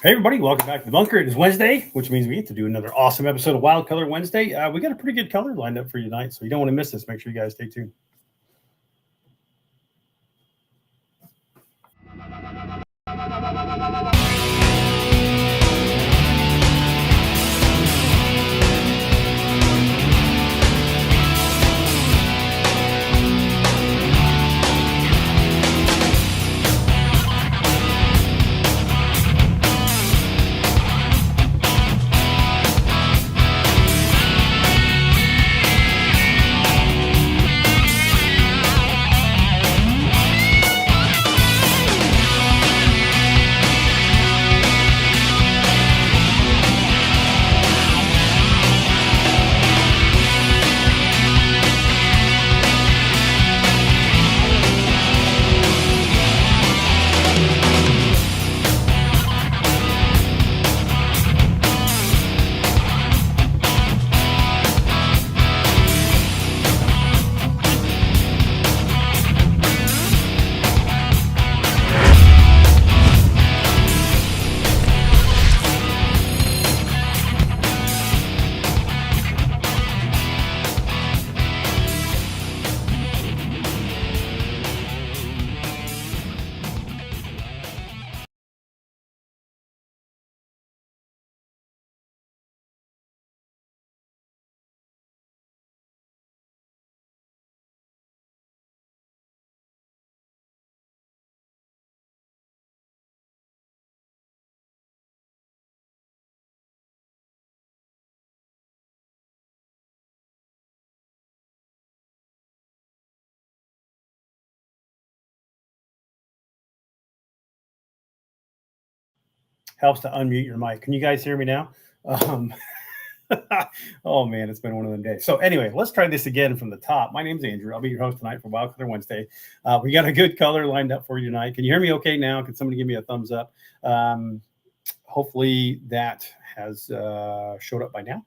Hey everybody, welcome back to the bunker. It is Wednesday, which means we get to do another awesome episode of Wild Color Wednesday. We got a pretty good color lined up for you tonight, so you don't want to miss this. Make sure you guys stay tuned. Helps to unmute your mic. Can you guys hear me now? Um, oh man, it's been one of them days. So anyway, let's try this again from the top. My name's Andrew. I'll be your host tonight for Wild Color Wednesday. We got a good color lined up for you tonight. Can you hear me okay now? Can somebody give me a thumbs up? Hopefully that has showed up by now.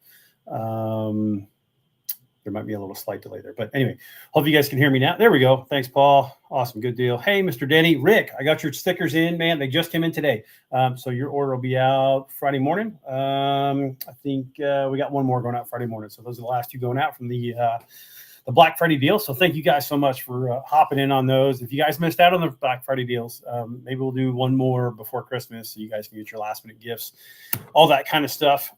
There might be a little slight delay there. But anyway, hope you guys can hear me now. There we go. Thanks, Paul. Awesome. Good deal. Hey, Mr. Denny. Rick, I got your stickers in, man. They just came in today. So your order will be out Friday morning. I think we got one more going out Friday morning. So those are the last two going out from the Black Friday deal. So thank you guys so much for hopping in on those. If you guys missed out on the Black Friday deals, maybe we'll do one more before Christmas so you guys can get your last minute gifts, all that kind of stuff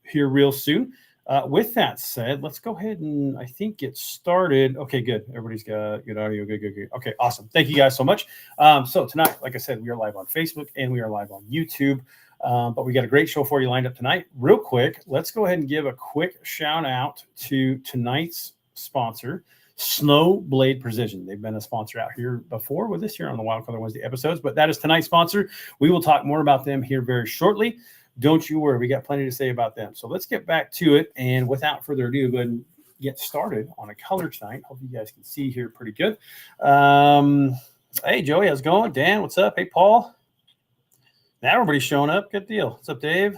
here real soon. With that said, let's go ahead and I think get started. Okay, good. Everybody's got good audio. Good. Okay, awesome. Thank you guys so much. So tonight, like I said, we are live on Facebook and we are live on YouTube. But we got a great show for you lined up tonight. Real quick, let's go ahead and give a quick shout out to tonight's sponsor, Snowblade Precision. They've been a sponsor out here before with us here on the Wild Color Wednesday episodes, but that is tonight's sponsor. We will talk more about them here very shortly. Don't you worry. We got plenty to say about them. So let's get back to it. And without further ado, go ahead and get started on a color tonight. Hope you guys can see here pretty good. Hey, Joey, how's it going? Dan, what's up? Hey, Paul. Now everybody's showing up. Good deal. What's up, Dave?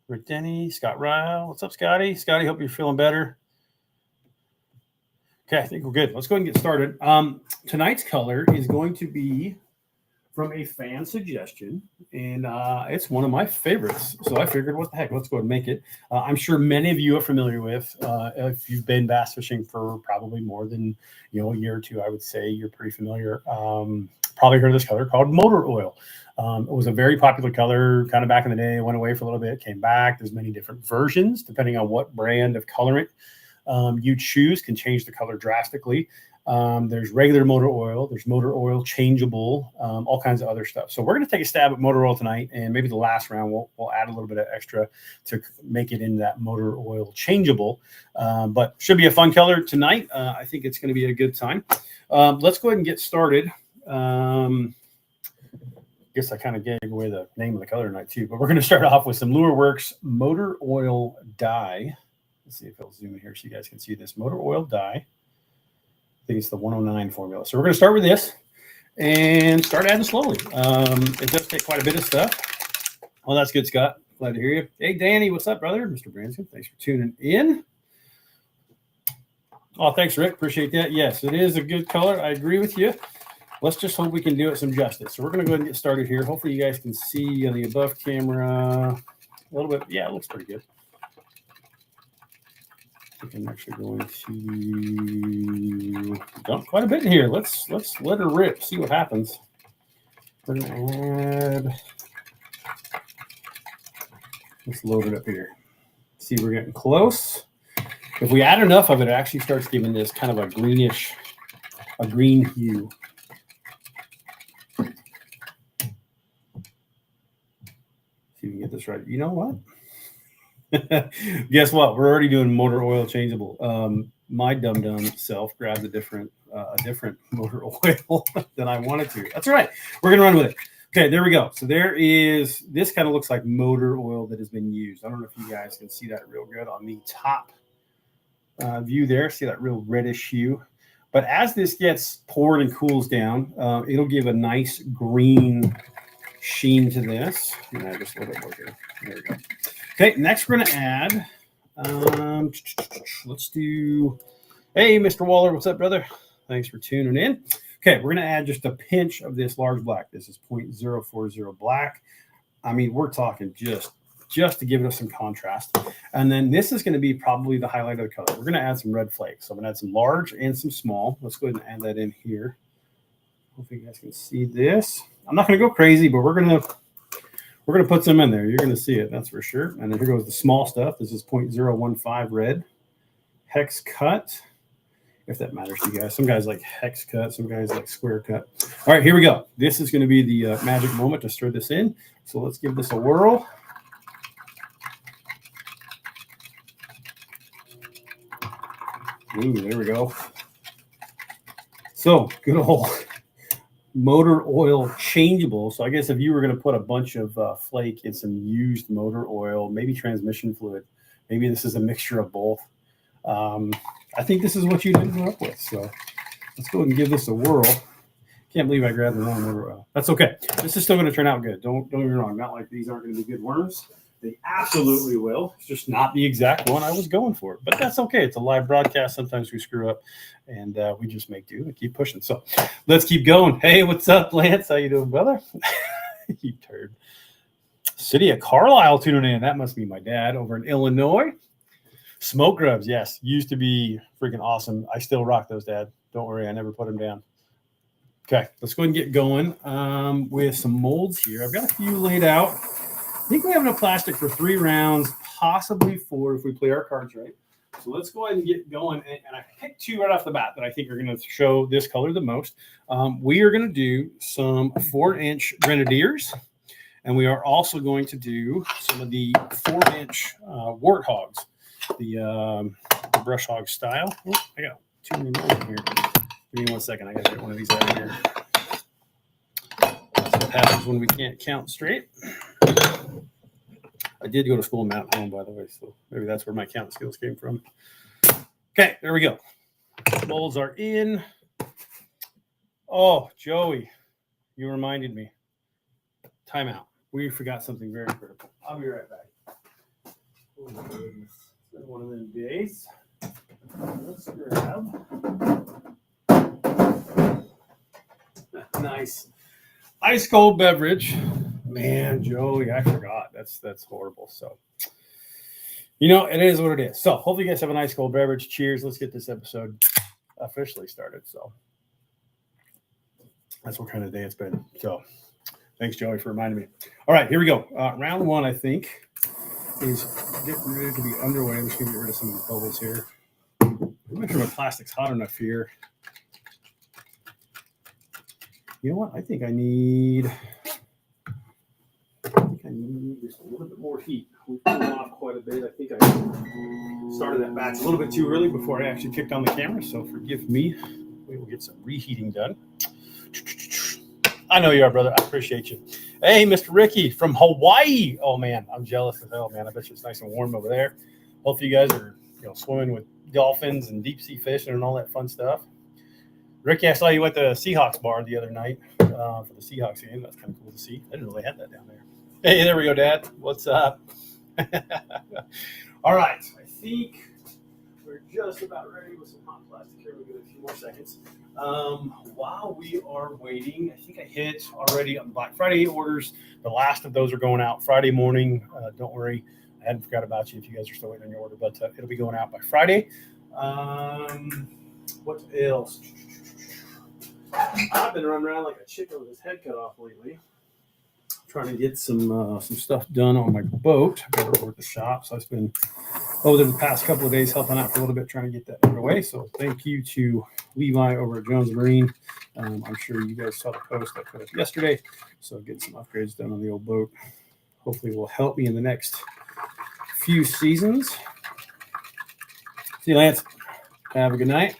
Rick Denny, Scott Ryle. What's up, Scotty? Scotty, hope you're feeling better. Okay, I think we're good. Let's go ahead and get started. Tonight's color is going to be from a fan suggestion, and it's one of my favorites. So I figured, what the heck, let's go ahead and make it. I'm sure many of you are familiar with, if you've been bass fishing for probably more than a year or two, I would say you're pretty familiar. Probably heard of this color called motor oil. It was a very popular color kind of back in the day, went away for a little bit, came back. There's many different versions depending on what brand of colorant you choose, can change the color drastically. There's regular motor oil, there's motor oil changeable, all kinds of other stuff. So we're going to take a stab at motor oil tonight, and maybe the last round we'll add a little bit of extra to make it into that motor oil changeable. But should be a fun color tonight. I think it's going to be a good time. Let's go ahead and get started. Guess I kind of gave away the name of the color tonight too, but we're going to start off with some Lure Works motor oil dye. Let's see if it'll zoom in here so you guys can see this motor oil dye. I think it's the 109 formula. So we're going to start with this and start adding slowly. It does take quite a bit of stuff. Well, that's good, Scott. Glad to hear you. Hey, Danny, what's up, brother? Mr. Branson, thanks for tuning in. Oh, thanks, Rick. Appreciate that. Yes, it is a good color. I agree with you. let's just hope we can do it some justice. So we're going to go ahead and get started here. Hopefully you guys can see on the above camera a little bit. Yeah, it looks pretty good. I think I'm actually going to dump quite a bit in here. Let's let her rip, see what happens. We're going to add, let's load it up here. See, we're getting close. If we add enough of it, it actually starts giving this kind of a green hue. See if we can get this right. You know what? Guess what? We're already doing motor oil changeable. My dumb self grabbed a different motor oil than I wanted to. That's right. We're gonna run with it. Okay, there we go. So there is, this kind of looks like motor oil that has been used. I don't know if you guys can see that real good on the top view there. See that real reddish hue. But as this gets poured and cools down, it'll give a nice green sheen to this. And I just a little bit more here. There we go. Okay, next we're going to add, let's do, hey, Mr. Waller, what's up, brother? Thanks for tuning in. Okay, we're going to add just a pinch of this large black. This is 0.040 black. I mean, we're talking just to give it some contrast. And then this is going to be probably the highlight of the color. We're going to add some red flakes. So I'm going to add some large and some small. Let's go ahead and add that in here. Hopefully you guys can see this. I'm not going to go crazy, but we're going to put some in there. You're going to see it, that's for sure. And then here goes the small stuff. This is 0.015 red. Hex cut, if that matters to you guys. Some guys like hex cut, some guys like square cut. All right, here we go. This is going to be the magic moment to stir this in. So let's give this a whirl. Ooh, there we go. So good old motor oil changeable. So I guess if you were going to put a bunch of flake in some used motor oil, maybe transmission fluid, maybe this is a mixture of both. I think this is what you ended up with. So let's go ahead and give this a whirl. Can't believe I grabbed the wrong motor oil. That's okay. This is still going to turn out good. Don't get me wrong. Not like these aren't going to be good worms. They absolutely will. It's just not the exact one I was going for. But that's okay. It's a live broadcast. Sometimes we screw up, and we just make do and keep pushing. So let's keep going. Hey, what's up, Lance? How you doing, brother? You turd. City of Carlisle tuning in. That must be my dad over in Illinois. Smoke grubs, yes. Used to be freaking awesome. I still rock those, Dad. Don't worry. I never put them down. Okay, let's go ahead and get going with some molds here. I've got a few laid out. I think we have enough plastic for 3 rounds, possibly 4 if we play our cards right. So let's go ahead and get going. And I picked 2 right off the bat that I think are going to show this color the most. We are going to do some 4-inch grenadiers. And we are also going to do some of the 4-inch warthogs, the brush hog style. Oh, I got too many more in here. Give me 1 second. I got to get one of these out of here. That's what happens when we can't count straight. I did go to school in Mountain Home, by the way, so maybe that's where my count skills came from. Okay, there we go. Molds are in. Oh, Joey, you reminded me. Timeout. We forgot something very critical. I'll be right back. Oh, my goodness. It's been one of them days. Let's grab. Nice. Ice cold beverage. Man, Joey, I forgot. That's horrible. So, it is what it is. So, hopefully you guys have a nice cold beverage. Cheers. Let's get this episode officially started. So, that's what kind of day it's been. So, thanks, Joey, for reminding me. All right, here we go. Round 1, I think, is getting ready to be underway. I'm just going to get rid of some of these bubbles here. I'm not sure my plastic's hot enough here. You know what? I think I need just a little bit more heat. We've cooled off quite a bit. I think I started that batch a little bit too early before I actually kicked on the camera, so forgive me. We will get some reheating done. I know you are, brother. I appreciate you. Hey, Mr. Ricky from Hawaii. Oh, man, I'm jealous as hell, man. I bet you it's nice and warm over there. Hopefully you guys are swimming with dolphins and deep sea fishing and all that fun stuff. Ricky, I saw you at the Seahawks bar the other night for the Seahawks game. That's kind of cool to see. I didn't really have that down there. Hey, there we go, Dad. What's up? All right. I think We're just about ready with some hot plastic here. We'll give it a few more seconds. While we are waiting, I think I hit already on Black Friday orders. The last of those are going out Friday morning. Don't worry, I hadn't forgot about you if you guys are still waiting on your order, but it'll be going out by Friday. What else? I've been running around like a chicken with his head cut off lately, trying to get some stuff done on my boat. I got over at the shop, so I've been over the past couple of days helping out for a little bit, trying to get that underway. So thank you to Levi over at Jones Marine. I'm sure you guys saw the post I put up yesterday. So getting some upgrades done on the old boat hopefully will help me in the next few seasons. See you, Lance. Have a good night.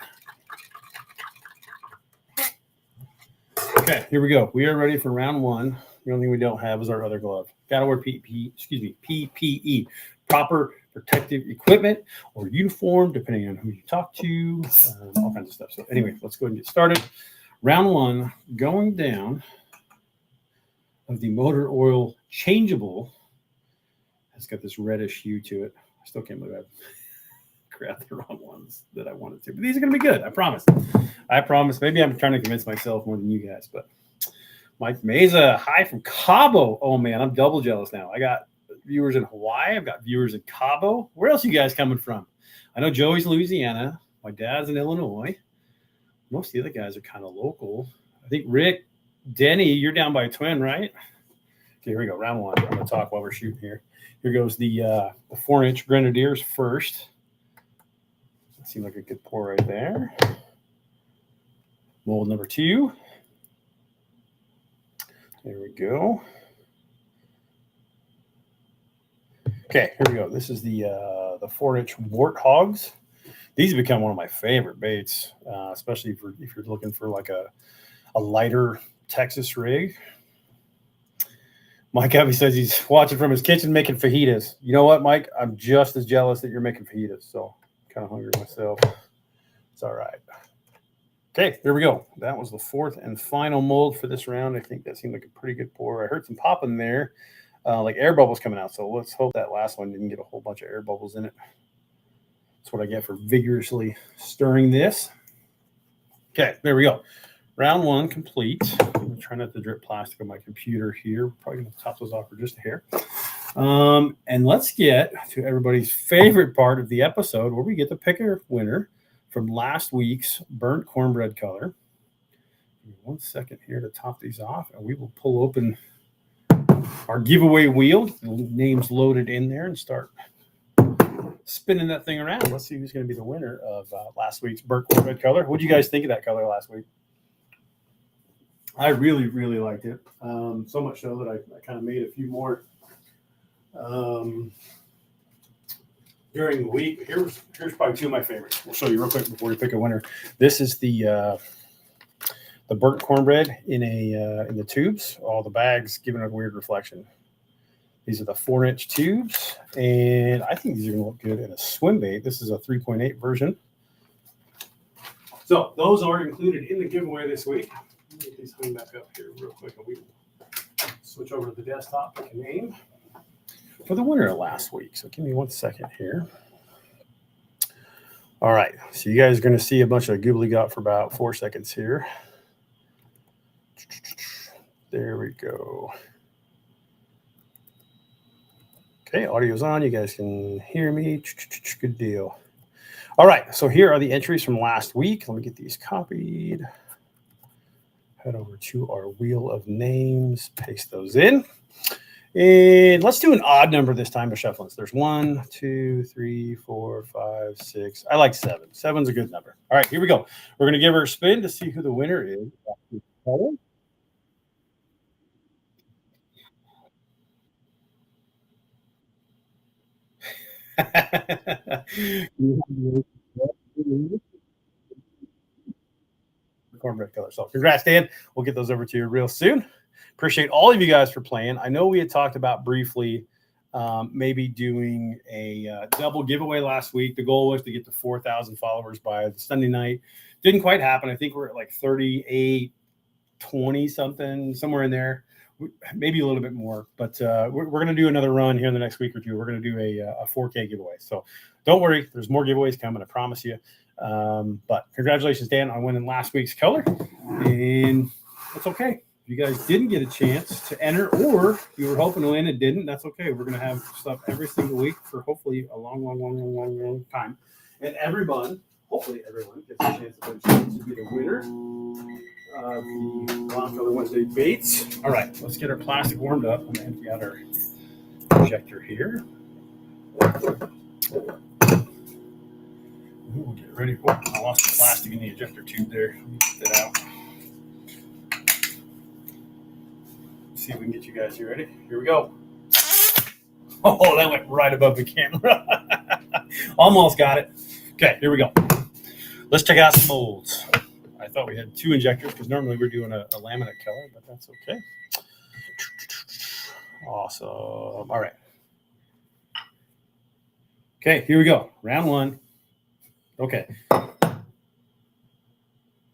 Okay, here we go. We are ready for round one. The only thing we don't have is our other glove. Got to wear PPE, proper protective equipment or uniform, depending on who you talk to, all kinds of stuff. So anyway, let's go ahead and get started. Round one, going down of the motor oil changeable. It's got this reddish hue to it. I still can't believe I grabbed the wrong ones that I wanted to. But these are going to be good. I promise. I promise. Maybe I'm trying to convince myself more than you guys. But Mike Meza, hi from Cabo. Oh, man, I'm double jealous now. I got viewers in Hawaii. I've got viewers in Cabo. Where else are you guys coming from? I know Joey's in Louisiana. My dad's in Illinois. Most of the other guys are kind of local. I think Rick, Denny, you're down by Twin, right? Okay, here we go. Round one. I'm going to talk while we're shooting here. Here goes the 4-inch Grenadiers first. Seems like a good pour right there. Mold number 2. There we go. Okay, here we go. This is the 4-inch Warthogs. These have become one of my favorite baits, especially if you're looking for like a lighter Texas rig. Mike Abbey says he's watching from his kitchen making fajitas. You know what, Mike? I'm just as jealous that you're making fajitas, so kind of hungry myself. It's all right. Okay, there we go. That was the 4th and final mold for this round. I think that seemed like a pretty good pour. I heard some popping there, like air bubbles coming out. So let's hope that last one didn't get a whole bunch of air bubbles in it. That's what I get for vigorously stirring this. Okay, there we go. Round one complete. I'm going to try not to drip plastic on my computer here. We're probably going to top those off for just a hair. And let's get to everybody's favorite part of the episode where we get to pick a winner from last week's burnt cornbread color. Give me 1 second here to top these off, and we will pull open our giveaway wheel. The name's loaded in there and start spinning that thing around. Let's see who's going to be the winner of last week's burnt cornbread color. What did you guys think of that color last week? I really, really liked it. So much so that I kind of made a few more during the week. Here's probably 2 of my favorites. We'll show you real quick before we pick a winner. This is the burnt cornbread in the tubes. All the bags giving a weird reflection. These are the 4-inch tubes, and I think these are going to look good in a swim bait. This is a 3.8 version. So those are included in the giveaway this week. Let me get these hung back up here real quick, and we will switch over to the desktop, pick a name for the winner of last week. So give me 1 second here. All right. So you guys are going to see a bunch of goobly got for about 4 seconds here. There we go. Okay, audio's on. You guys can hear me. Good deal. All right. So here are the entries from last week. Let me get these copied. Head over to our wheel of names, paste those in. And let's do an odd number this time of shuffling. So there's 1, 2, 3, 4, 5, 6. I like 7. 7's a good number. All right, here we go. We're going to give her a spin to see who the winner is. Cornbread color. So congrats, Dan. We'll get those over to you real soon. Appreciate all of you guys for playing. I know we had talked about briefly maybe doing a double giveaway last week. The goal was to get to 4,000 followers by the Sunday night. Didn't quite happen. I think we're at like 38, 20 something, somewhere in there. maybe a little bit more, but we're going to do another run here in the next week or two. We're going to do a 4K giveaway. So don't worry, there's more giveaways coming, I promise you. But congratulations, Dan, on winning last week's color. And that's okay. If you guys didn't get a chance to enter, or you were hoping to win and didn't, that's okay. We're going to have stuff every single week for hopefully a long time. And hopefully everyone gets a chance to be the winner of the Wildfeather Wednesday baits. All right, let's get our plastic warmed up. I'm going to empty out our injector here. We'll get ready. Oh, I lost the plastic in the ejector tube there. Let me get that out. See if we can get you guys here. Ready? Here we go. Oh, that went right above the camera. Almost got it. Okay, here we go. Let's check out some molds. I thought we had 2 injectors because normally we're doing a laminate color, but that's okay. Awesome. All right. Okay, here we go. Round 1. Okay.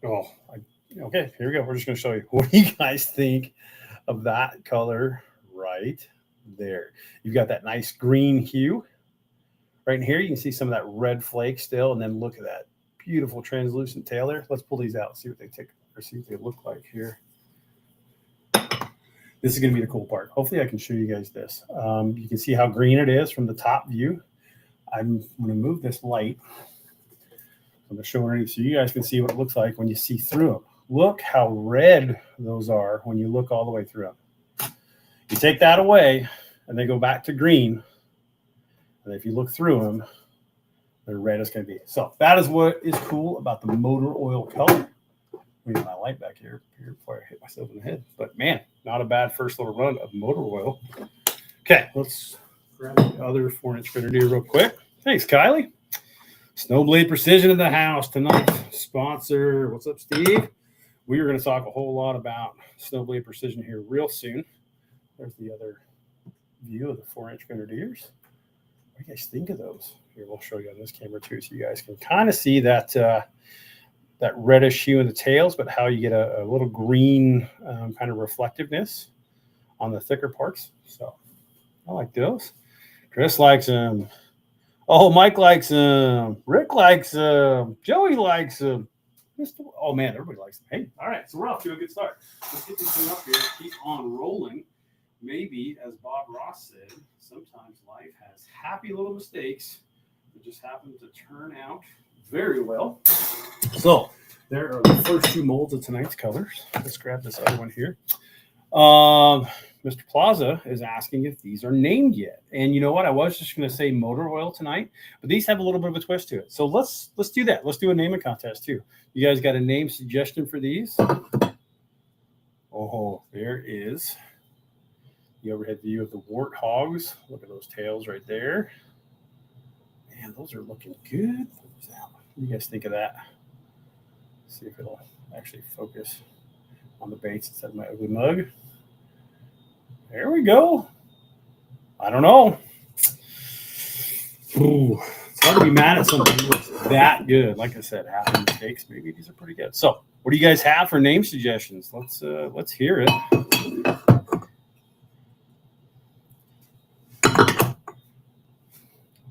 Okay, here we go. We're just going to show you. What do you guys think of that color right there? You've got that nice green hue. Right in here, you can see some of that red flake still, and then look at that beautiful translucent tail there. Let's pull these out, see what they look like here. This is going to be the cool part. Hopefully I can show you guys this. You can see how green it is from the top view. I'm going to move this light. I'm going to show underneath so you guys can see what it looks like when you see through them. Look how red those are when you look all the way through them. You take that away and they go back to green. And if you look through them, they're red as can be. So that is what is cool about the motor oil color. Let me get my light back here before I hit myself in the head. But man, not a bad first little run of motor oil. Okay, let's grab the other 4-inch grenadier real quick. Thanks, Kylie. Snowblade Precision in the house tonight. Sponsor. What's up, Steve? We are going to talk a whole lot about Snowblade Precision here real soon. There's the other view of the 4-inch grenadiers. What do you guys think of those? Here, we'll show you on this camera too, so you guys can kind of see that that reddish hue in the tails, but how you get a little green kind of reflectiveness on the thicker parts. So I like those. Chris likes them. Oh, Mike likes them. Rick likes them. Joey likes them. Oh man, everybody likes them. Hey, all right, so we're off to a good start. Let's get this thing up here. Keep on rolling. Maybe, as Bob Ross said, sometimes life has happy little mistakes that just happen to turn out very well. So there are the first 2 molds of tonight's colors. Let's grab this other one here. Mr. Plaza is asking if these are named yet. And you know what? I was just going to say motor oil tonight, but these have a little bit of a twist to it. So let's do that. Let's do a naming contest too. You guys got a name suggestion for these? Oh, there is the overhead view of the warthogs. Look at those tails right there. Man, those are looking good. What do you guys think of that? Let's see if it'll actually focus on the baits instead of my ugly mug. There we go. I don't know. Ooh, it's hard to be mad at something that looks that good. Like I said, happy mistakes. Maybe these are pretty good. So, what do you guys have for name suggestions? Let's hear it.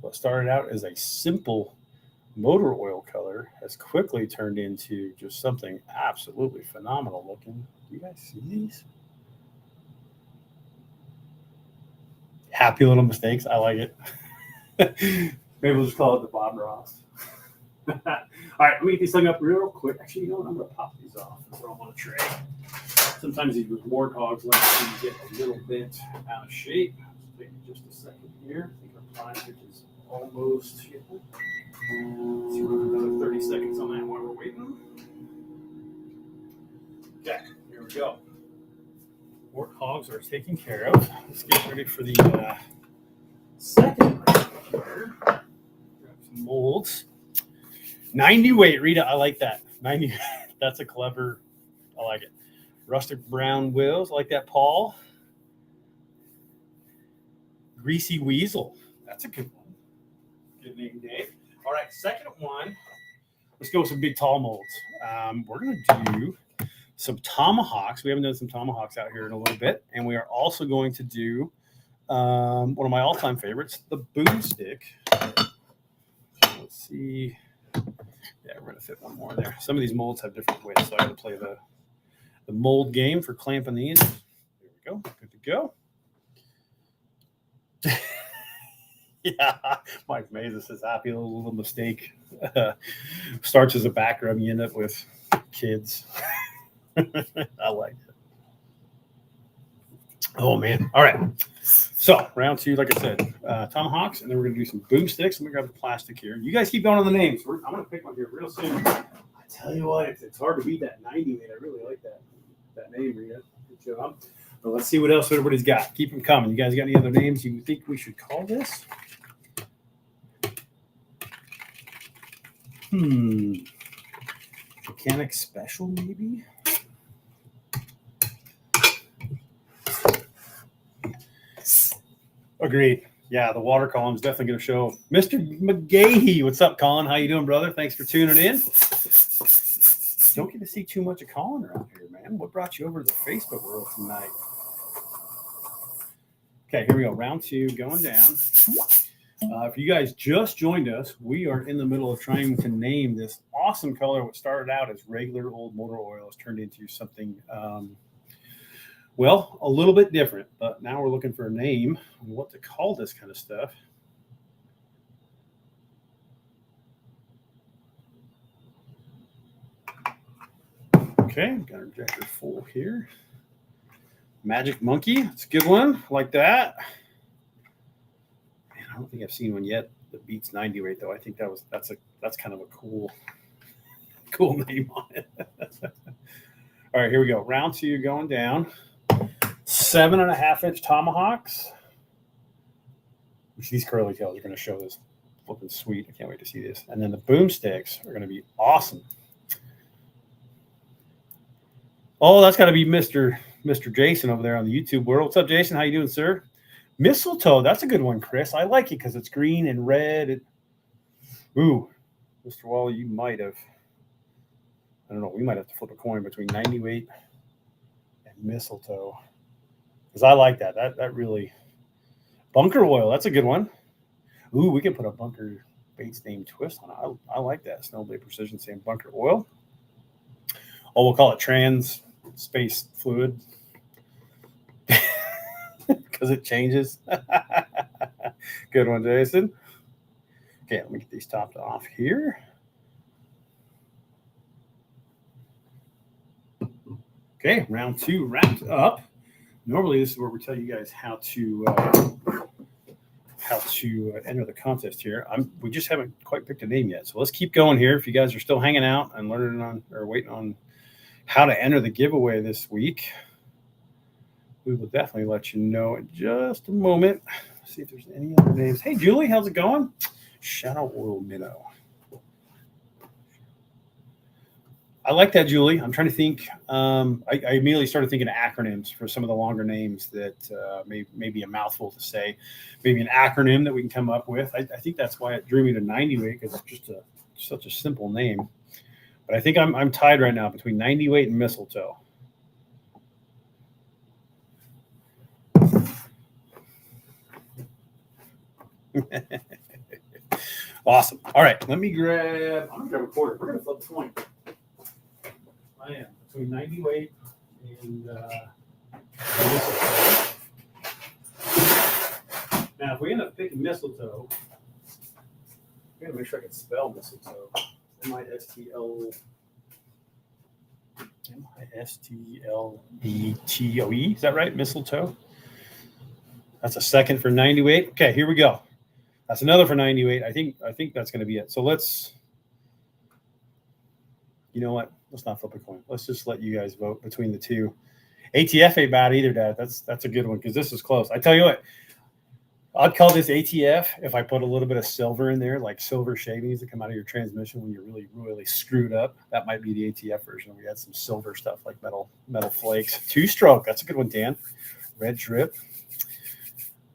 What started out as a simple motor oil color has quickly turned into just something absolutely phenomenal looking. Do you guys see these? Happy little mistakes. I like it. Maybe we'll just call it the Bob Ross. All right, let me get these hung up real quick. Actually, you know what? I'm going to pop these off and throw them on a tray. Sometimes these warthogs like to get a little bit out of shape. Let's take just a second here. I think our plastic is almost here. Let's see, we'll have another 30 seconds on that while we're waiting. Okay, here we go. Warthogs are taken care of. Let's get ready for the second round here. Grab some molds. 90 weight, Rita. I like that. 90. That's a clever. I like it. Rustic brown wheels. I like that, Paul. Greasy Weasel. That's a good one. Good name, Dave. All right, second one. Let's go with some big tall molds. We're going to do some tomahawks. We haven't done some tomahawks out here in a little bit. And we are also going to do one of my all-time favorites, the boomstick. Let's see. Yeah, we're going to fit one more in there. Some of these molds have different widths, so I got to play the mold game for clamping these. There we go. Good to go. Yeah, Mike Mazes says happy little mistake. Starts as a back rub, you end up with kids. I like it. Oh man! All right, so round two, like I said, tomahawks, and then we're gonna do some boomsticks. Let me grab the plastic here. You guys keep going on the names. I'm gonna pick one here real soon. I tell you what, it's hard to beat that 90 weight. I really like that name, Rita. Good job. But let's see what else everybody's got. Keep them coming. You guys got any other names you think we should call this? Mechanic Special, maybe? Agreed. Yeah, the water column is definitely going to show. Mr. McGahee, what's up, Colin? How you doing, brother? Thanks for tuning in. Don't get to see too much of Colin around here, man. What brought you over to the Facebook world tonight? Okay, here we go. Round two, going down. If you guys just joined us, we are in the middle of trying to name this awesome color. What started out as regular old motor oil has turned into something, well, a little bit different. But now we're looking for a name on what to call this kind of stuff. Okay, got our injector full here. Magic Monkey, it's a good one. Like that. I don't think I've seen one yet that beats 90 weight though. I think that's kind of a cool name on it. All right, here we go. Round two going down. 7.5-inch tomahawks. Which these curly tails are going to show this looking sweet. I can't wait to see this. And then the boomsticks are going to be awesome. Oh, that's got to be Mr. Jason over there on the YouTube world. What's up, Jason? How you doing, sir? Mistletoe, that's a good one, Chris. I like it because it's green and red. Ooh, Mr. Wally, you might have. I don't know. We might have to flip a coin between 90 weight and mistletoe because I like that. That really. Bunker oil, that's a good one. Ooh, we can put a Bunker Baits name twist on it. I like that. Snowblade Precision saying Bunker oil. Oh, we'll call it Trans Space Fluid. Because it changes. Good one, Jason. Okay, let me get these topped off here. Okay, round two wrapped up. Normally, this is where we tell you guys how to enter the contest here. We just haven't quite picked a name yet, so let's keep going here. If you guys are still hanging out and learning on or waiting on how to enter the giveaway this week, we will definitely let you know in just a moment. See if there's any other names. Hey, Julie, how's it going? Shadow Oil Minnow. I like that, Julie. I'm trying to think. I immediately started thinking of acronyms for some of the longer names that may be a mouthful to say. Maybe an acronym that we can come up with. I think that's why it drew me to 90 weight because it's just such a simple name. But I think I'm tied right now between 90 weight and mistletoe. Awesome. All right, I'm gonna grab a quarter. We're gonna flip the coin. I am between 90 weight and mistletoe. Now, if we end up picking mistletoe, I gotta make sure I can spell mistletoe. Mistletoe. Is that right? Mistletoe. That's a second for 90 weight. Okay, here we go. That's another for 90 weight. I think that's going to be it. So let's, you know what? Let's not flip a coin. Let's just let you guys vote between the two. ATF ain't bad either, Dad. That's a good one because this is close. I tell you what, I'd call this ATF if I put a little bit of silver in there, like silver shavings that come out of your transmission when you're really, really screwed up. That might be the ATF version. We had some silver stuff like metal flakes. 2-stroke. That's a good one, Dan. Red drip.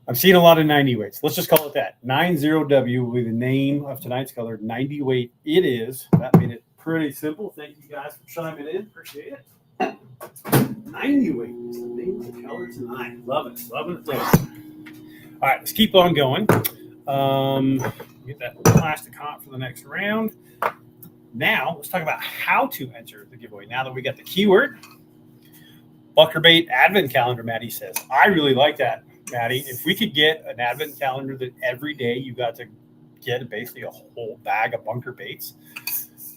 I'm seeing a lot of 90 weights. Let's just call it that. 90W will be the name of tonight's color. 90 weight it is. That made it pretty simple. Thank you guys for chiming in. Appreciate it. 90 weight is the name of the color tonight. Love it. Loving it. All right, let's keep on going. Get that plastic hot for the next round. Now, let's talk about how to enter the giveaway. Now that we got the keyword, Bunkerbait Advent Calendar, Maddie says. I really like that, Maddie. If we could get an Advent calendar that every day you got to get basically a whole bag of bunker baits,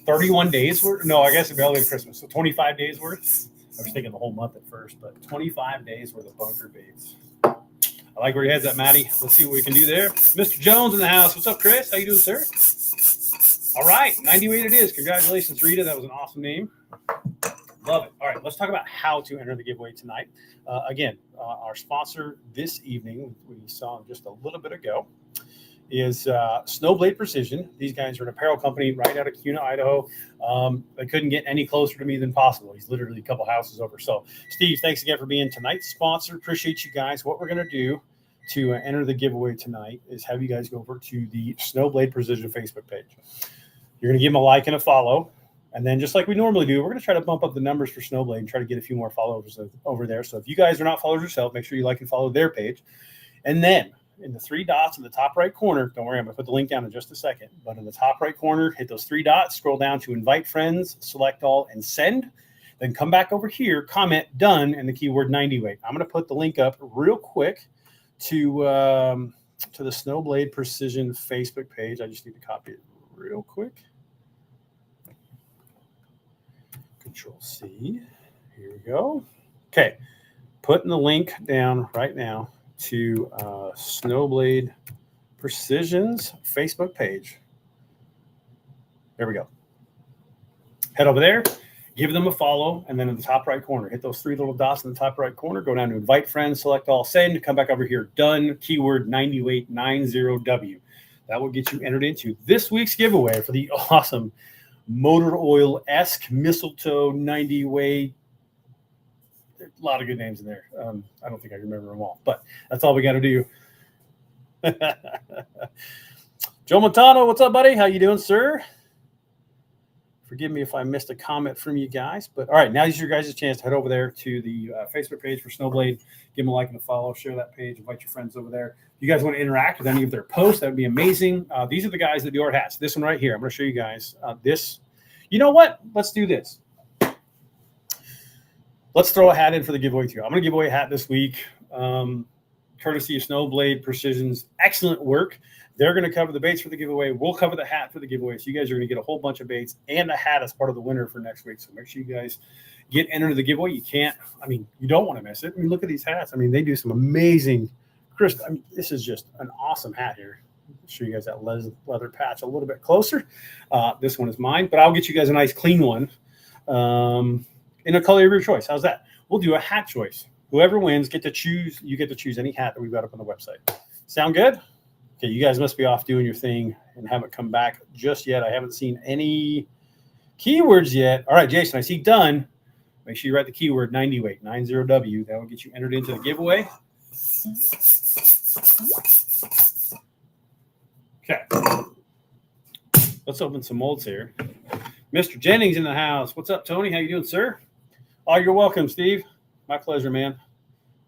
31 days worth. No, I guess it'd be all the way to Christmas. So 25 days worth. I was thinking the whole month at first, but 25 days worth of bunker baits. I like where your head's at, Maddie. Let's see what we can do there. Mr. Jones in the house. What's up, Chris? How you doing, sir? All right, 90 weight it is. Congratulations, Rita. That was an awesome name. Love it. All right, let's talk about how to enter the giveaway tonight. Again, our sponsor this evening, we saw him just a little bit ago, is Snowblade Precision. These guys are an apparel company right out of Kuna, Idaho. They couldn't get any closer to me than possible. He's literally a couple houses over. So, Steve, thanks again for being tonight's sponsor. Appreciate you guys. What we're going to do to enter the giveaway tonight is have you guys go over to the Snowblade Precision Facebook page. You're going to give them a like and a follow. And then just like we normally do, we're going to try to bump up the numbers for Snowblade and try to get a few more followers over there. So if you guys are not followers yourself, make sure you like and follow their page. And then in the three dots in the top right corner, don't worry, I'm going to put the link down in just a second. But in the top right corner, hit those three dots, scroll down to invite friends, select all, and send. Then come back over here, comment done, and the keyword 90 weight. I'm going to put the link up real quick to the Snowblade Precision Facebook page. I just need to copy it real quick. Control C. Here we go. Okay. Putting the link down right now to Snowblade Precision's Facebook page. There we go. Head over there, give them a follow, and then in the top right corner, hit those three little dots in the top right corner, go down to invite friends, select all, send, come back over here, done, keyword 90 weight 90W. That will get you entered into this week's giveaway for the awesome motor oil-esque mistletoe 90 weight. A lot of good names in there. I don't think I remember them all, but that's all we got to do. Joe Montano, what's up, buddy? How you doing, sir? Forgive me if I missed a comment from you guys, but all right, now is your guys' chance to head over there to the Facebook page for Snowblade. Give them a like and a follow. Share that page. Invite your friends over there. If you guys want to interact with any of their posts, that would be amazing. These are the guys that do our hats. This one right here. I'm going to show you guys this. You know what? Let's do this. Let's throw a hat in for the giveaway too. I'm going to give away a hat this week, courtesy of Snowblade Precision's excellent work. They're going to cover the baits for the giveaway. We'll cover the hat for the giveaway. So you guys are going to get a whole bunch of baits and a hat as part of the winner for next week. So make sure you guys get entered the giveaway. You don't want to miss it. Look at these hats. They do some amazing, Chris. This is just an awesome hat here. I'll show you guys that leather patch a little bit closer. This one is mine, but I'll get you guys a nice clean one in a color of your choice. How's that? We'll do a hat choice. Whoever wins you get to choose any hat that we've got up on the website. Sound good? Okay, you guys must be off doing your thing and haven't come back just yet. I haven't seen any keywords yet. All right, Jason, I see done. Make sure you write the keyword 90 weight, 90W. That will get you entered into the giveaway. Okay. Let's open some molds here. Mr. Jennings in the house. What's up, Tony? How you doing, sir? Oh, you're welcome, Steve. My pleasure, man.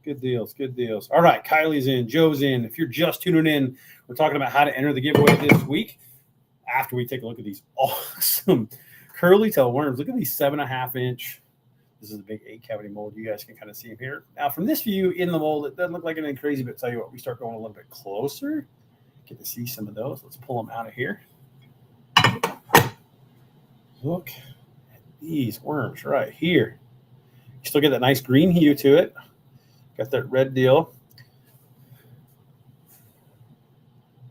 Good deals, good deals. All right, Kylie's in, Joe's in. If you're just tuning in, we're talking about how to enter the giveaway this week after we take a look at these awesome curly tail worms. Look at these 7.5 inch. This is a big 8-cavity mold. You guys can kind of see them here. Now, from this view in the mold, it doesn't look like anything crazy, but tell you what, we start going a little bit closer. Get to see some of those. Let's pull them out of here. Look at these worms right here. You still get that nice green hue to it. Got that red deal.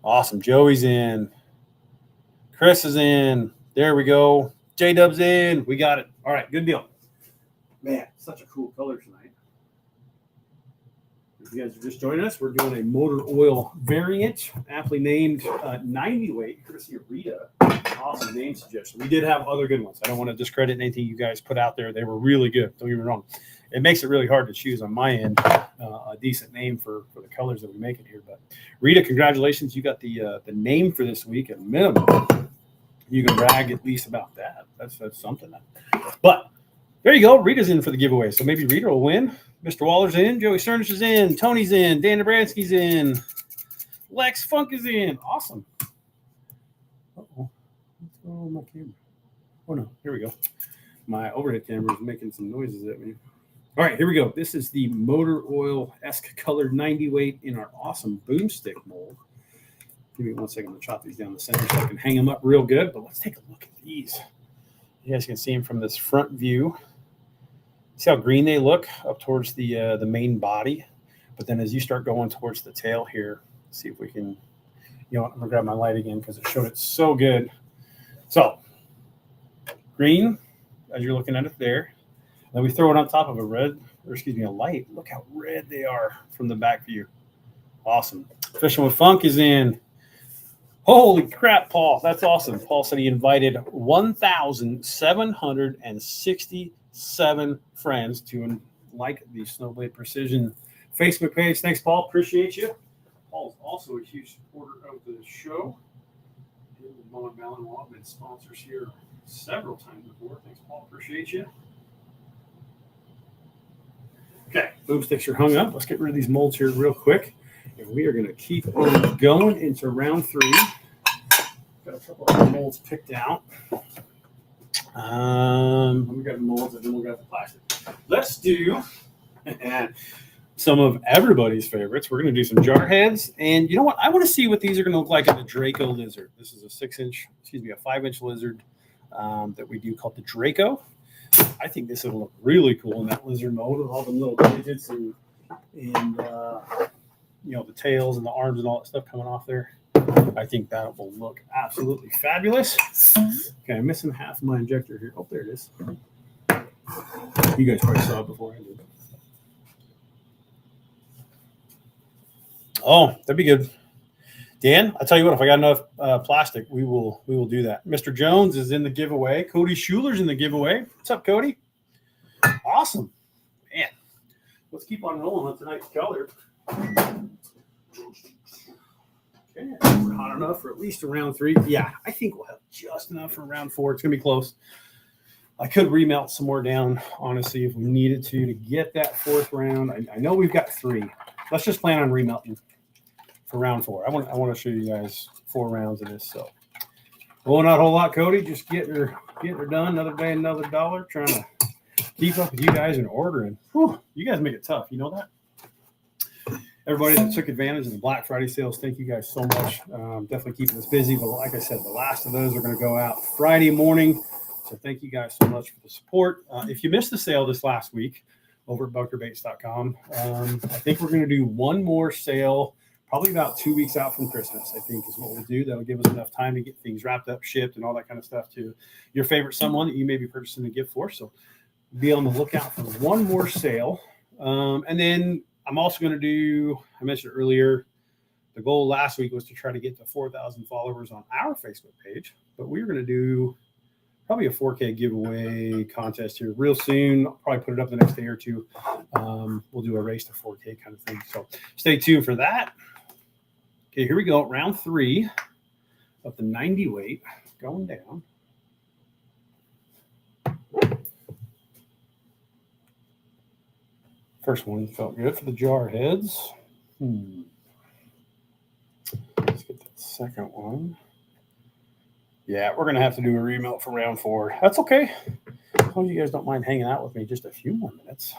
Awesome. Joey's in. Chris is in. There we go. J-Dub's in. We got it. All right. Good deal. Man, such a cool color tonight. If you guys are just joining us, we're doing a motor oil variant, aptly named 90 weight, courtesy of Rita. Awesome name suggestion. We did have other good ones. I don't want to discredit anything you guys put out there. They were really good. Don't get me wrong. It makes it really hard to choose on my end a decent name for the colors that we make it here. But Rita, congratulations. You got the name for this week at minimum. You can brag at least about that. That's something. But There you go. Rita's in for the giveaway. So maybe Rita will win. Mr. Waller's in. Joey Cernish is in. Tony's in. Dan Nebransky's in. Lex Funk is in. Awesome. Uh-oh. What's going on with my camera? Oh, no. Here we go. My overhead camera is making some noises at me. All right, here we go. This is the motor oil-esque colored 90 weight in our awesome boomstick mold. Give me 1 second. I'm going to chop these down the center so I can hang them up real good. But let's take a look at these. You guys can see them from this front view. See how green they look up towards the main body. But then as you start going towards the tail here, see if we can, you know what, I'm going to grab my light again because it showed it so good. So green, as you're looking at it there. Then we throw it on top of a light. Look how red they are from the back view. Awesome. Fishing with Funk is in. Holy crap, Paul. That's awesome. Paul said he invited 1,767 friends to like the Snowblade Precision Facebook page. Thanks, Paul. Appreciate you. Paul's also a huge supporter of the show. Him and Mo and Malinois have been sponsors here several times before. Thanks, Paul. Appreciate you. Okay, boomsticks are hung up. Let's get rid of these molds here real quick. And we are going to keep on going into round 3. Got a couple of molds picked out. We got the molds and then we got the plastic. Let's do some of everybody's favorites. We're going to do some jar heads. And you know what? I want to see what these are going to look like in the Draco lizard. This is a 5-inch lizard that we do called the Draco. I think this will look really cool in that lizard mode with all the little digits and the tails and the arms and all that stuff coming off there. I think that will look absolutely fabulous. Okay, I'm missing half of my injector here. Oh, there it is. You guys probably saw it before I did. Oh, that'd be good. Dan, I'll tell you what, if I got enough plastic, we will do that. Mr. Jones is in the giveaway. Cody Schuler's in the giveaway. What's up, Cody? Awesome. Man, let's keep on rolling on tonight's color. Okay, we're hot enough for at least a round 3. Yeah, I think we'll have just enough for round 4. It's going to be close. I could remelt some more down, honestly, if we needed to get that 4th round. I know we've got 3. Let's just plan on remelting for round 4. I want to show you guys 4 rounds of this. So, well, not a whole lot, Cody. Just getting her done. Another day, another dollar. Trying to keep up with you guys and ordering. Whew, you guys make it tough. You know that? Everybody that took advantage of the Black Friday sales, thank you guys so much. Definitely keeping us busy. But like I said, the last of those are going to go out Friday morning. So thank you guys so much for the support. If you missed the sale this last week over at bunkerbaits.com, I think we're going to do one more sale probably about 2 weeks out from Christmas, I think is what we'll do. That'll give us enough time to get things wrapped up, shipped, and all that kind of stuff to your favorite someone that you may be purchasing a gift for. So be on the lookout for one more sale. And then I'm also going to do, I mentioned earlier, the goal last week was to try to get to 4,000 followers on our Facebook page, but we're going to do probably a 4K giveaway contest here real soon. I'll probably put it up the next day or two. We'll do a race to 4K kind of thing. So stay tuned for that. Okay, here we go. Round 3 of the 90 weight going down. First one felt good for the jar heads. Let's get that second one. Yeah, we're going to have to do a remelt for round 4. That's okay. As long as you guys don't mind hanging out with me just a few more minutes.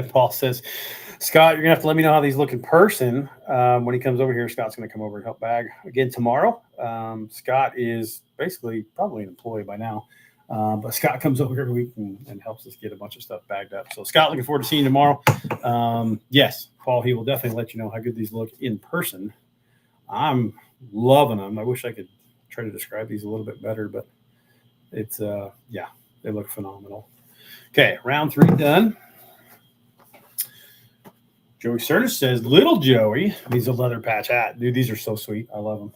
Paul says, Scott, you're going to have to let me know how these look in person. When he comes over here, Scott's going to come over and help bag again tomorrow. Scott is basically probably an employee by now. But Scott comes over every week and helps us get a bunch of stuff bagged up. So, Scott, looking forward to seeing you tomorrow. Yes, Paul, he will definitely let you know how good these look in person. I'm loving them. I wish I could try to describe these a little bit better, but it's, yeah, they look phenomenal. Okay, round 3 done. Joey Cernish says, little Joey needs a leather patch hat. Dude, these are so sweet. I love them.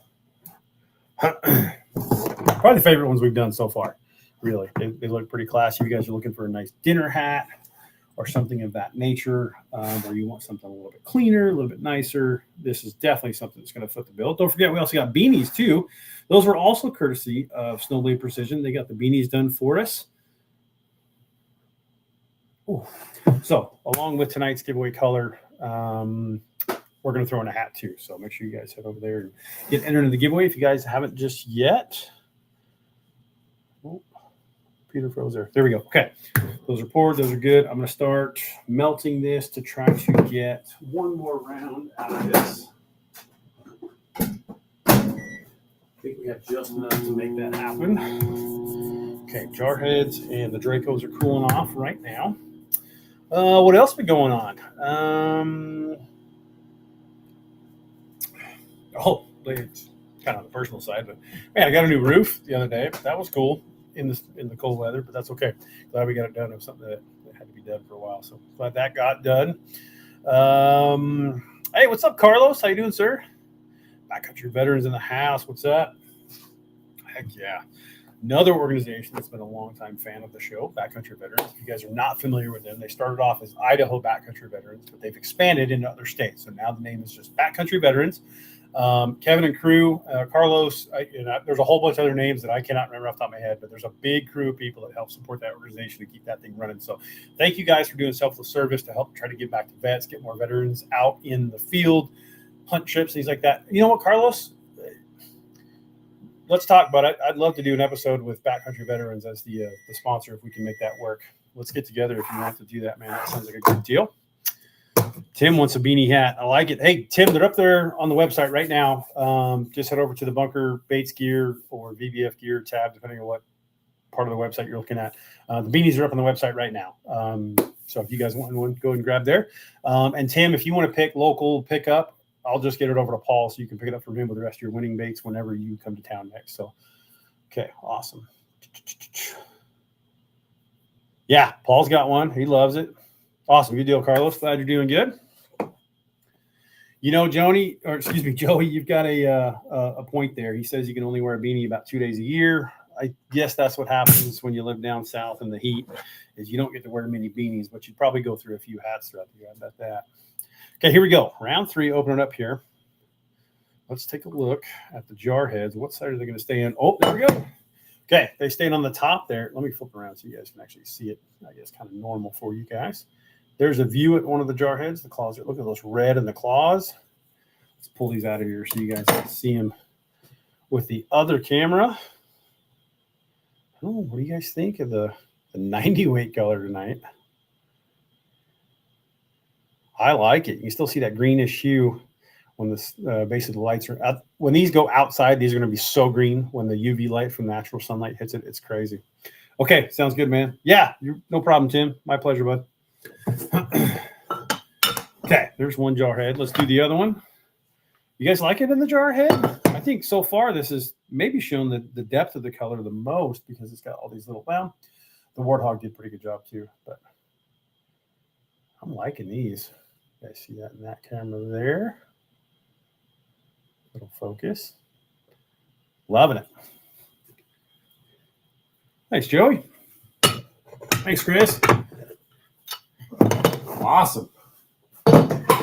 Probably the favorite ones we've done so far. Really, they look pretty classy. You guys are looking for a nice dinner hat or something of that nature, or you want something a little bit cleaner, a little bit nicer, this is definitely something that's going to fit the bill. Don't forget, we also got beanies too. Those were also courtesy of Snowblade Precision. They got the beanies done for us. Ooh. So along with tonight's giveaway color, we're going to throw in a hat too. So make sure you guys head over there and get entered in the giveaway if you guys haven't just yet. Oh, Peter froze there. There we go. Okay. Those are poured. Those are good. I'm going to start melting this to try to get one more round out of this. I think we have just enough to make that happen. Okay. Jar heads and the Dracos are cooling off right now. What else been going on? It's kind of on the personal side, but man, I got a new roof the other day. That was cool in the cold weather, but that's okay. Glad we got it done. It was something that had to be done for a while, so glad that got done. Hey, what's up, Carlos? How you doing, sir? Backcountry Veterans in the house. What's up? Heck yeah. Another organization that's been a long-time fan of the show, Backcountry Veterans. If you guys are not familiar with them, they started off as Idaho Backcountry Veterans, but they've expanded into other states. So now the name is just Backcountry Veterans. Kevin and crew, Carlos, there's a whole bunch of other names that I cannot remember off the top of my head, but there's a big crew of people that help support that organization to keep that thing running. So thank you guys for doing selfless service to help try to give back to vets, get more veterans out in the field, hunt trips, things like that. You know what, Carlos? Let's talk about it. I'd love to do an episode with Backcountry Veterans as the sponsor if we can make that work. Let's get together if you want to do that, man. That sounds like a good deal. Tim wants a beanie hat. I like it. Hey, Tim, they're up there on the website right now. Just head over to the Bunker Baits Gear or VBF Gear tab, depending on what part of the website you're looking at. The beanies are up on the website right now. So if you guys want one, go ahead and grab there. And Tim, if you want to pick local pickup, I'll just get it over to Paul so you can pick it up from him with the rest of your winning baits whenever you come to town next. So, okay, awesome. Yeah, Paul's got one. He loves it. Awesome. Good deal, Carlos. Glad you're doing good. You know, Joey, you've got a point there. He says you can only wear a beanie about 2 days a year. I guess that's what happens when you live down south in the heat is you don't get to wear many beanies, but you'd probably go through a few hats throughout the year. I bet that. Okay, here we go. Round 3, open it up here. Let's take a look at the jar heads. What side are they going to stay in? Oh, there we go. Okay, they stayed on the top there. Let me flip around so you guys can actually see it. I guess kind of normal for you guys. There's a view at one of the jar heads. The claws. Look at those red in the claws. Let's pull these out of here so you guys can see them with the other camera. Oh, what do you guys think of the 90 weight color tonight? I like it. You can still see that greenish hue when the base of the lights are out. When these go outside, these are going to be so green when the UV light from natural sunlight hits it. It's crazy. Okay, sounds good, man. Yeah, no problem, Tim. My pleasure, bud. Okay, there's one jar head. Let's do the other one. You guys like it in the jar head? I think so far this has maybe shown the depth of the color the most because it's got all these little, well, the Warthog did a pretty good job too, but I'm liking these. You guys see that in that camera there? Little focus. Loving it. Thanks, Joey. Thanks, Chris. Awesome.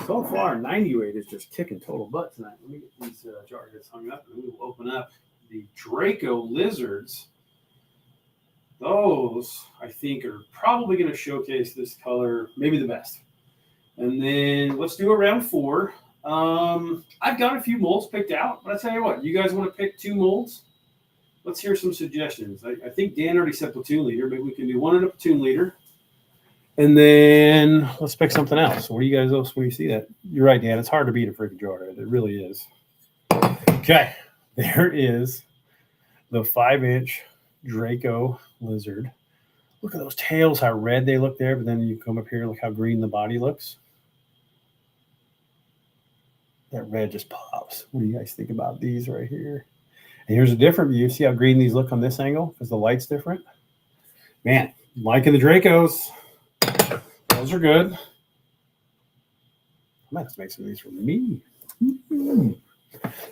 So far, 90 weight is just kicking total butt tonight. Let me get these jar heads hung up, and we will open up the Draco lizards. Those, I think, are probably going to showcase this color, maybe the best. And then let's do a round 4. I've got a few molds picked out, but I tell you what, you guys want to pick 2 molds? Let's hear some suggestions. I think Dan already said platoon leader. Maybe we can do one in a platoon leader. And then let's pick something else. What do you guys else when you see that? You're right, Dan. It's hard to beat a freaking jar head. It really is. Okay, there is the 5-inch Draco lizard. Look at those tails, how red they look there. But then you come up here, look how green the body looks. That red just pops. What do you guys think about these right here? And here's a different view. See how green these look on this angle because the light's different? Man, liking the Dracos. Those are good. I might have to make some of these for me.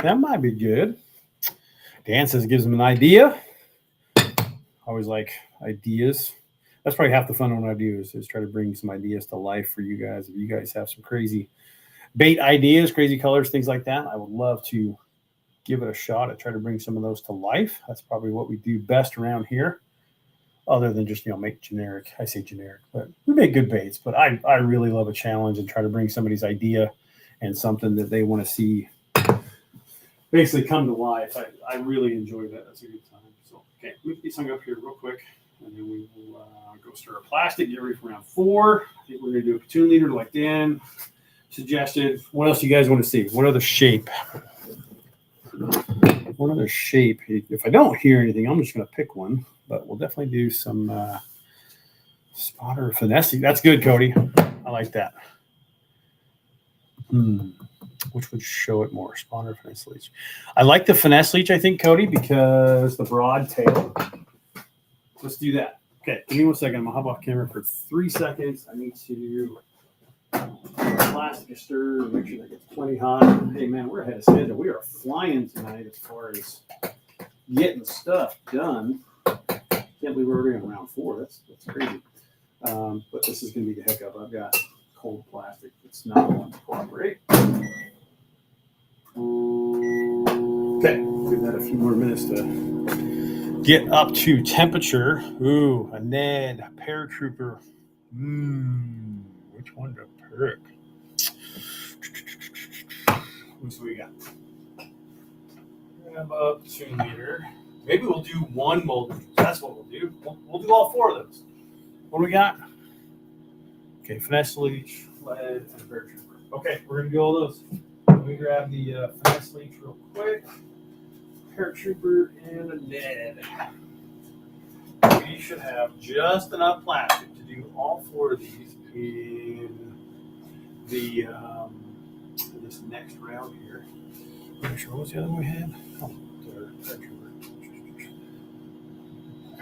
That might be good. Dan says it gives him an idea. Always like ideas. that's probably half the fun when I do is try to bring some ideas to life for you guys. If you guys have some crazy bait ideas, crazy colors, things like that, I would love to give it a shot at try to bring some of those to life. That's probably what we do best around here, other than just, make generic. I say generic, but we make good baits. But I really love a challenge and try to bring somebody's idea and something that they want to see basically come to life. I really enjoy that. That's a good time. So, okay, let me get these hung up here real quick, and then we will go stir our plastic, get ready for round 4. I think we're going to do a platoon leader like Dan suggested. What else do you guys want to see? What other shape? What other shape? If I don't hear anything, I'm just going to pick one, but we'll definitely do some spotter finesse. That's good, Cody. I like that. Which would show it more? Spotter finesse leech. I like the finesse leech, I think, Cody, because the broad tail. Let's do that. Okay, give me 1 second. I'm going to hop off camera for 3 seconds. I need to plastic stir, make sure that gets plenty hot. Hey, man, we're ahead of schedule. We are flying tonight as far as getting stuff done. Can't believe we're already on round 4. That's crazy. But this is going to be the hiccup. I've got cold plastic that's not wanting to cooperate. Okay, give that a few more minutes to get up to temperature. Ooh, a Ned, a paratrooper. Which one to pick? What's we got? Grab up 2 liter. Maybe we'll do 1 mold. That's what we'll do. We'll do all 4 of those. What do we got? Okay, finesse leech, lead, and a paratrooper. Okay, we're gonna do all those. Let me grab the finesse leech real quick. Paratrooper and a Ned. We should have just enough plastic to do all 4 of these in the this next round here. I'm sure what was the other one we had? Oh, paratrooper.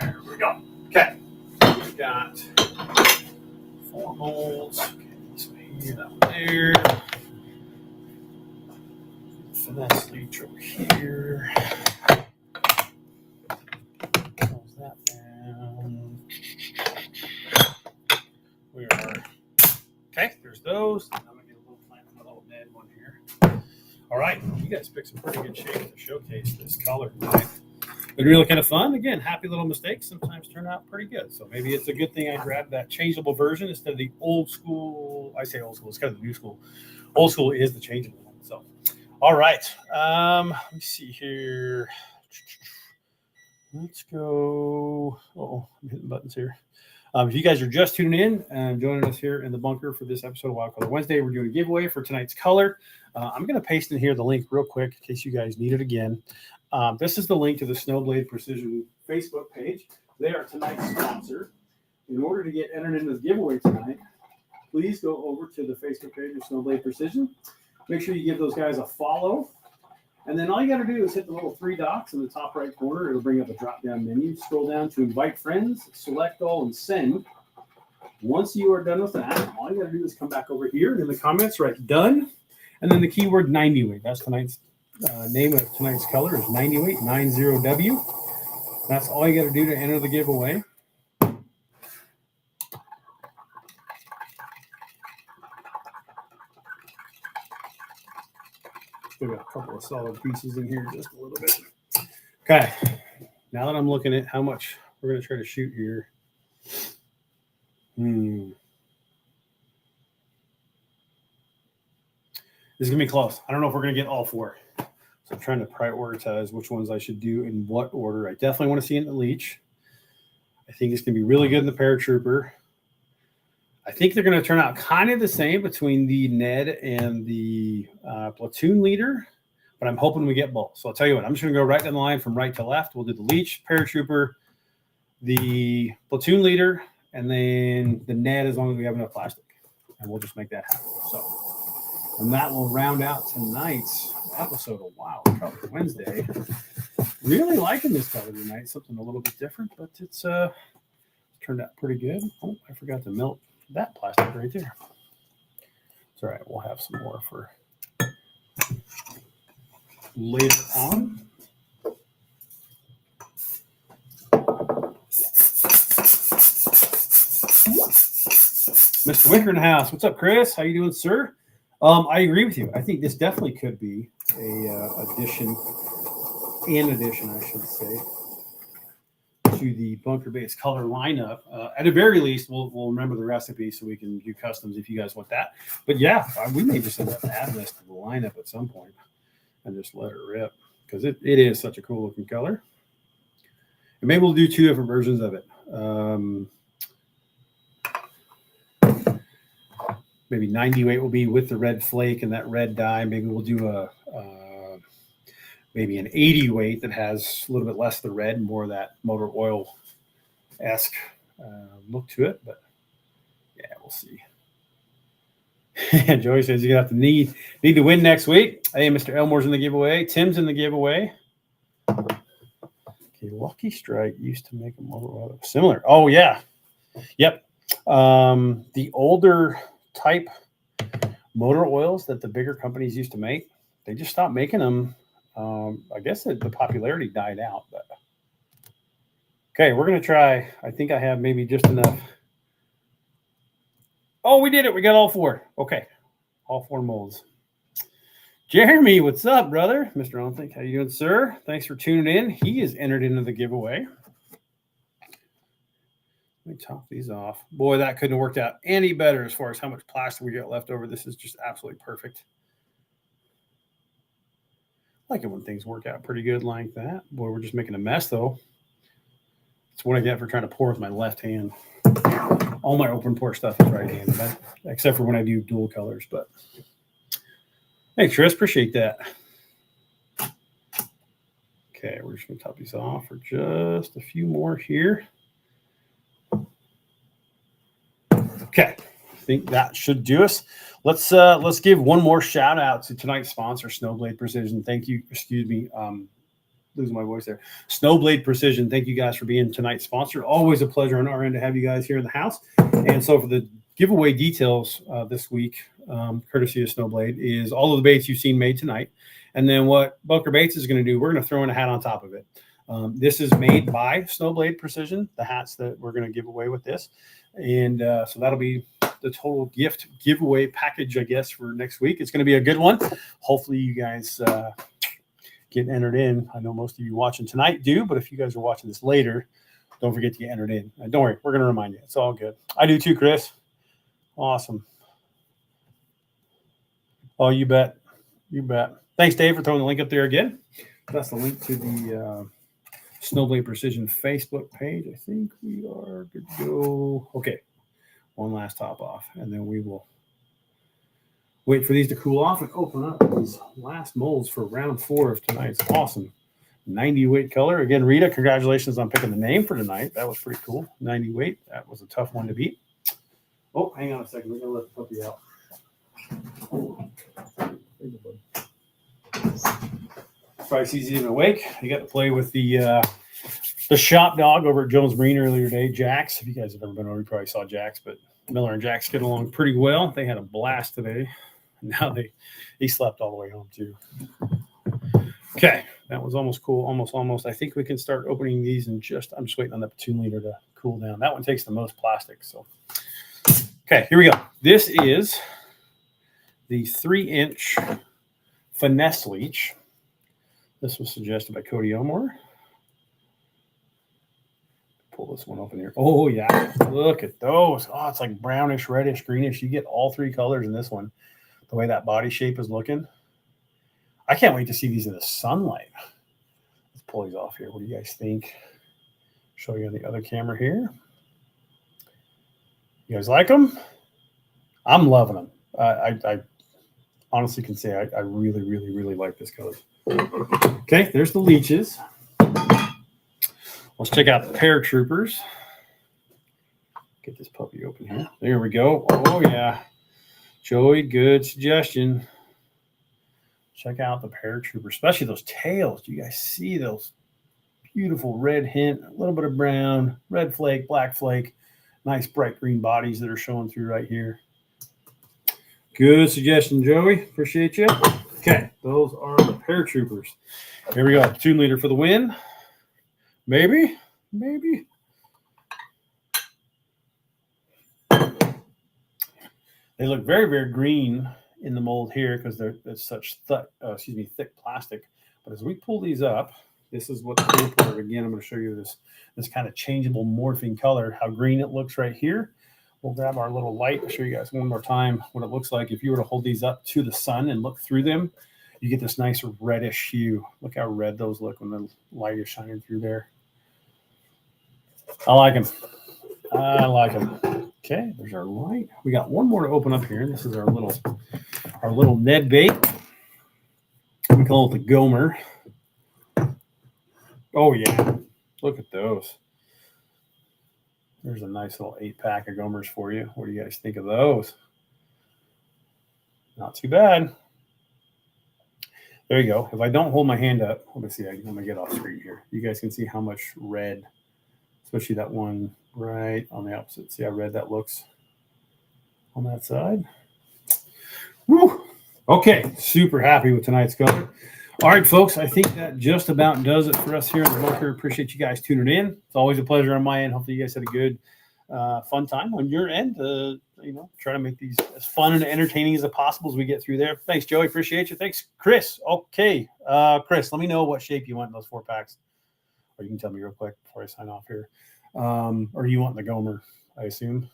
There we go. Okay, we've got 4 molds. Okay, this one here, that one there. Finesse leech over here. Close that down. We are okay. There's those. I'm gonna get a little plant from the little Ned one here. All right, you guys picked some pretty good shape to showcase this color tonight. Been really kind of fun. Again, happy little mistakes sometimes turn out pretty good. So maybe it's a good thing I grabbed that changeable version instead of the old school. I say old school. It's kind of the new school. Old school is the changeable one. So, all right. Let me see here. Let's go. Oh, I'm hitting buttons here. If you guys are just tuning in and joining us here in the bunker for this episode of Wild Color Wednesday, we're doing a giveaway for tonight's color. I'm going to paste in here the link real quick in case you guys need it again. This is the link to the Snowblade Precision Facebook page. They are tonight's sponsor. In order to get entered into the giveaway tonight, please go over to the Facebook page of Snowblade Precision. Make sure you give those guys a follow. And then all you got to do is hit the little 3 dots in the top right corner. It'll bring up a drop-down menu. Scroll down to invite friends, select all, and send. Once you are done with that, all you got to do is come back over here in the comments, write done, and then the keyword 90 weight. That's tonight's name of tonight's color is 90 weight, 90W. That's all you got to do to enter the giveaway. Still got a couple of solid pieces in here, just a little bit. Okay, now that I'm looking at how much we're going to try to shoot here. This is going to be close. I don't know if we're going to get all 4. So I'm trying to prioritize which ones I should do in what order. I definitely want to see it in the leech. I think it's going to be really good in the paratrooper. I think they're going to turn out kind of the same between the Ned and the platoon leader, but I'm hoping we get both. So I'll tell you what, I'm just going to go right down the line from right to left. We'll do the leech, paratrooper, the platoon leader, and then the Ned as long as we have enough plastic. And we'll just make that happen. So, and that will round out tonight's episode of Wild Color Wednesday. Really liking this color tonight. Something a little bit different, but it's turned out pretty good. Oh, I forgot to melt that plastic right there. It's all right. We'll have some more for later on. Wicker in the house. What's up, Chris? How you doing, sir? I agree with you. I think this definitely could be a addition, I should say, to the Bunker Baits color lineup. At the very least, we'll remember the recipe so we can do customs if you guys want that. But yeah, we may just end up adding this to the lineup at some point and just let it rip because it is such a cool looking color. And maybe we'll do 2 different versions of it. Maybe 90 weight will be with the red flake and that red dye. Maybe we'll do maybe an 80 weight that has a little bit less of the red and more of that motor oil-esque look to it. But yeah, we'll see. Joey says you're gonna have to need to win next week. Hey, Mr. Elmore's in the giveaway. Tim's in the giveaway. Okay, Lucky Strike used to make a motor oil similar. Oh yeah, yep. The older type motor oils that the bigger companies used to make, they just stopped making them. I guess the popularity died out. But okay, we're gonna try. I think I have maybe just enough. Oh, we did it. We got all 4. Okay, all 4 molds. Jeremy, what's up, brother? Mr. Onthink, how you doing, sir? Thanks for tuning in. He is entered into the giveaway. Let me top these off. Boy, that couldn't have worked out any better as far as how much plastic we got left over. This is just absolutely perfect. I like it when things work out pretty good like that. Boy, we're just making a mess, though. It's what I get for trying to pour with my left hand. All my open pour stuff is right-handed, except for when I do dual colors. But thanks, Chris. Appreciate that. Okay, we're just going to top these off for just a few more here. Okay, I think that should do us. Let's give one more shout out to tonight's sponsor, Snowblade Precision. Thank you. Excuse me, losing my voice there. Snowblade Precision. Thank you guys for being tonight's sponsor. Always a pleasure on our end to have you guys here in the house. And so for the giveaway details this week, courtesy of Snowblade, is all of the baits you've seen made tonight. And then what Bunker Baits is going to do, we're going to throw in a hat on top of it. This is made by Snowblade Precision, the hats that we're going to give away with this. And so that'll be the total gift giveaway package, I guess, for next week. It's going to be a good one. Hopefully you guys get entered in. I know most of you watching tonight do, but if you guys are watching this later, don't forget to get entered in. Don't worry, we're going to remind you. It's all good. I do too, Chris. Awesome. Oh, you bet. You bet. Thanks, Dave, for throwing the link up there again. That's the link to the Snowblade Precision Facebook page. I think we are good to go. Okay. One last top off, and then we will wait for these to cool off and open up these last molds for round 4 of tonight's awesome 90 weight color. Again, Rita, congratulations on picking the name for tonight. That was pretty cool. 90 weight. That was a tough one to beat. Oh, hang on a second. We're going to let the puppy out. Probably sees he's even awake. You got to play with the shop dog over at Jones Marine earlier today, Jax. If you guys have ever been over, you probably saw Jax, but Miller and Jax get along pretty well. They had a blast today. Now he slept all the way home too. Okay, that was almost cool. Almost. I think we can start opening these and I'm just waiting on the platoon leader to cool down. That one takes the most plastic. So, okay, here we go. This is the 3-inch finesse leech. This was suggested by Cody Elmore. Pull this one open here. Oh, yeah. Look at those. Oh, it's like brownish, reddish, greenish. You get all 3 colors in this one. The way that body shape is looking. I can't wait to see these in the sunlight. Let's pull these off here. What do you guys think? Show you on the other camera here. You guys like them? I'm loving them. I honestly can say I really, really, really like this color. Okay, there's the leeches. Let's check out the paratroopers. Get this puppy open here. There we go. Oh, yeah. Joey, good suggestion. Check out the paratrooper, especially those tails. Do you guys see those beautiful red hint, a little bit of brown, red flake, black flake, nice bright green bodies that are showing through right here. Good suggestion, Joey. Appreciate you. Okay, those are the paratroopers. Here we go. Platoon leader for the win. Maybe. They look very, very green in the mold here because it's such thick plastic. But as we pull these up, this is what the report. Again, I'm going to show you this kind of changeable morphing color, how green it looks right here. We'll grab our little light. I'll show you guys one more time what it looks like. If you were to hold these up to the sun and look through them, you get this nice reddish hue. Look how red those look when the light is shining through there. I like them. I like them. Okay, there's our light. We got one more to open up here. This is our little Ned bait. We call it the Gomer. Oh yeah, look at those. There's a nice little 8-pack of Gomers for you. What do you guys think of those? Not too bad. There you go. If I don't hold my hand up, let me see. I'm going to get off screen here. You guys can see how much red, especially that one right on the opposite. See how red that looks on that side? Woo! Okay, super happy with tonight's color. All right, folks, I think that just about does it for us here in the bunker. Appreciate you guys tuning in. It's always a pleasure on my end. Hopefully you guys had a good, fun time on your end. Try to make these as fun and entertaining as possible as we get through there. Thanks, Joey. Appreciate you. Thanks, Chris. Okay, Chris, let me know what shape you want in those 4-packs. Or you can tell me real quick before I sign off here. Or you want the Gomer, I assume.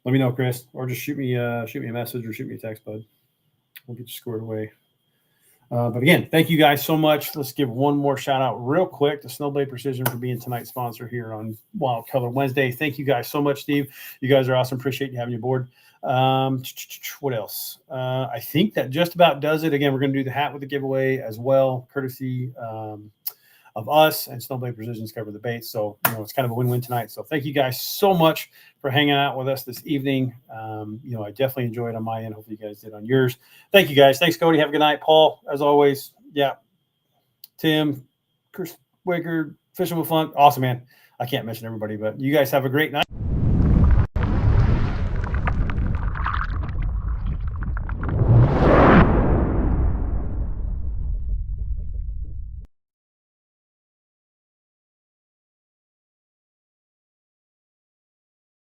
Let me know, Chris, or just shoot me a message or shoot me a text, bud. We'll get you squared away. But again, thank you guys so much. Let's give one more shout out real quick to Snowblade Precision for being tonight's sponsor here on Wild Color Wednesday. Thank you guys so much, Steve. You guys are awesome. Appreciate you having you aboard. What else? I think that just about does it. Again, we're going to do the hat with the giveaway as well, courtesy of us, and Snowblade Precision's cover the bait. So, it's kind of a win-win tonight. So thank you guys so much for hanging out with us this evening. I definitely enjoyed on my end. Hopefully you guys did on yours. Thank you guys. Thanks, Cody. Have a good night. Paul, as always. Yeah. Tim, Chris Waker, Fishing with Fun. Awesome, man. I can't mention everybody, but you guys have a great night.